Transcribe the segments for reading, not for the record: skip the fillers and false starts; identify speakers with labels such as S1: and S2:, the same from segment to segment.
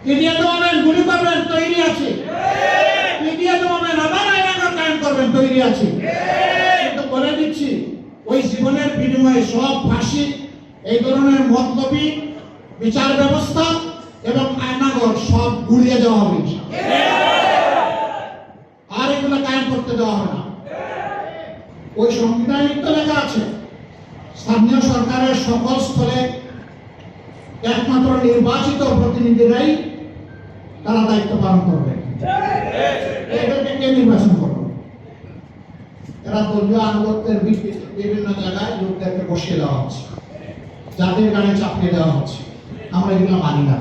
S1: পিটিয়ে দমাবেন, গুলি করবেন, তৈরি আছে। পিটিয়ে দমাবেন, আবার আইনাগর কায়েম করবেন, তৈরি আছে। কিন্তু বলে দিচ্ছি, ওই জীবনের বিনিময়ে সব ফাঁসি, এই ধরনের মতলবী বিচার ব্যবস্থা এবং আয়নাগর সব গুলিয়ে দেওয়া হবে, আর এগুলো কায়েম করতে দেওয়া হবে না। ওই সংবিধানে তো লেখা আছে, স্থানীয় সরকারের সকল স্থলে একমাত্র নির্বাচিত প্রতিনিধিরাই তারা দায়িত্ব পালন করবে। এদেরকে কে নির্বাচন করবে? এরা দলীয় আনুগত্যের ভিত্তিতে বিভিন্ন জায়গায় লোকদেরকে বসিয়ে দেওয়া হচ্ছে, যাদের গাড়ি চাপিয়ে দেওয়া হচ্ছে। আমরা এগুলো মানি না।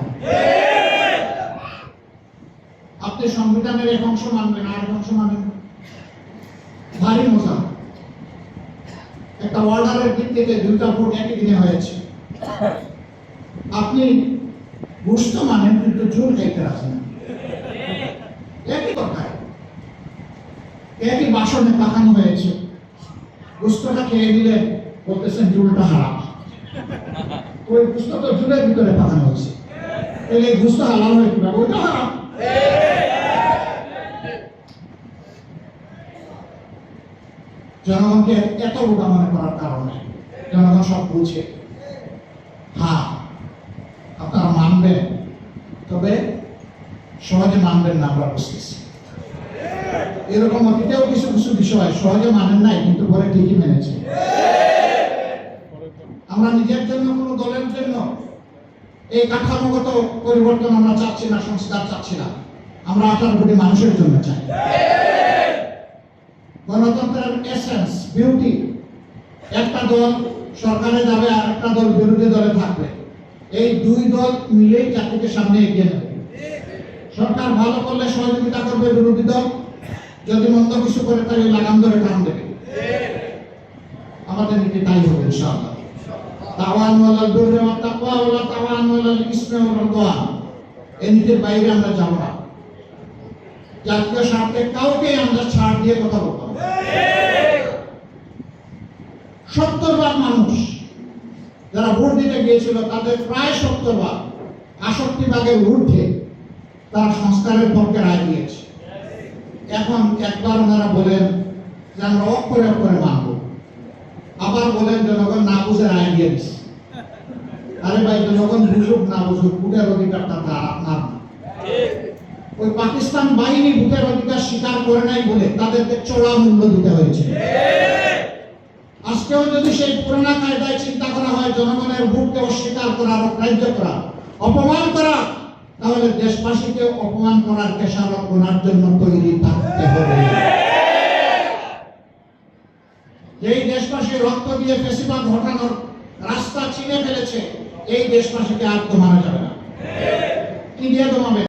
S1: আপনি সংবিধানের এক অংশ মানবেন, আর এক অংশ মানবেন, ভারী মজা। একটা অর্ডারের ভিত্তিতে দুইটা ভোট একই দিনে হয়েছে। আপনি ঘুষ তো মানেন, কিন্তু জোর খাইতে রাখেন। একই কথায় একই বাসনে পাকানো হয়েছে, ঘুষটা খেয়ে দিলে বলতেছেন জুলটা হারাম। ওই ঘুষটা তো জুলের ভিতরে পাকানো হয়েছে, তাহলে ঘুষটা হালাল হয়ে কিনা? ওইটা হারাম। জনগণকে এত বোকা মনে করার কারণে জনগণ সব বুঝে। হ্যাঁ, আপনারা মানবেন, তবে সহজে মানবেন না, আমরা বুঝতেছি। এরকম অতীতেও কিছু কিছু বিষয় সহজে মানেন নাই, কিন্তু পরে ঠিকই মেনেছে। আমরা নিজের জন্য, কোনো দলের জন্য এই কাঠামোগত পরিবর্তন আমরা চাচ্ছি না, সংস্কার চাচ্ছি না। আমরা 18 কোটি মানুষের জন্য চাই। গণতন্ত্রের এসেন্স, বিউটি, একটা দল সরকারে যাবে আর একটা দল বিরোধী দলে থাকবে, এই দুই দল মিলেই জাতিকে সামনে এগিয়ে নেবে। সরকার ভালো করলে সহযোগিতা করবে বিরোধী দল, যদি মন্দ কিছু করে তাহলে লাগাম ধরে কাম দেবে। আমাদের নীতি তাই হবে ইনশাআল্লাহ। তাওয়ানু আলাল বিররি ওয়াত তাকওয়া ওয়া তাওয়ানু আলাল ইসমি ওয়াল উদওয়ান। এই নীতির বাইরে আমরা যাব না। জাতীয় স্বার্থে কাউকে আমরা ছাড় দিয়ে কথা বলবো না। 70 মানুষ যারা ভোট দিতে গিয়েছিল, তাদের প্রায় 70 68 ঊর্ধ্বে তারা সংস্কারের পক্ষে রায় দিয়েছে। এখন একবার ওনারা বলেন যে আমরা অক্ষরে অক্ষরে মানব, আবার বলেন জনগণ না বুঝে রায় দিয়েছে। আরে ভাই, জনগণ বুঝুক না বুঝুক, ভোটের অধিকারটা তার, আপনার। ওই পাকিস্তান বাহিনী ভোটের অধিকার স্বীকার করে নাই বলে তাদেরকে চড়া মূল্য দিতে হয়েছে। আজকেও যদি সেই পুরোনো কায়দায় চিন্তা করা হয়, জনগণের ভোটকে অস্বীকার করা, অগ্রাহ্য করা, অপমান করা, তাহলে দেশবাসীকে অপমান করার খেসারত গোনার জন্য তৈরি থাকতে হবে। যেই দেশবাসী রক্ত দিয়ে ফেসিবাদ ঘটানোর রাস্তা চিনে ফেলেছে, এই দেশবাসীকে আর তো মানা যাবে না। কি দিয়ে দমাবে?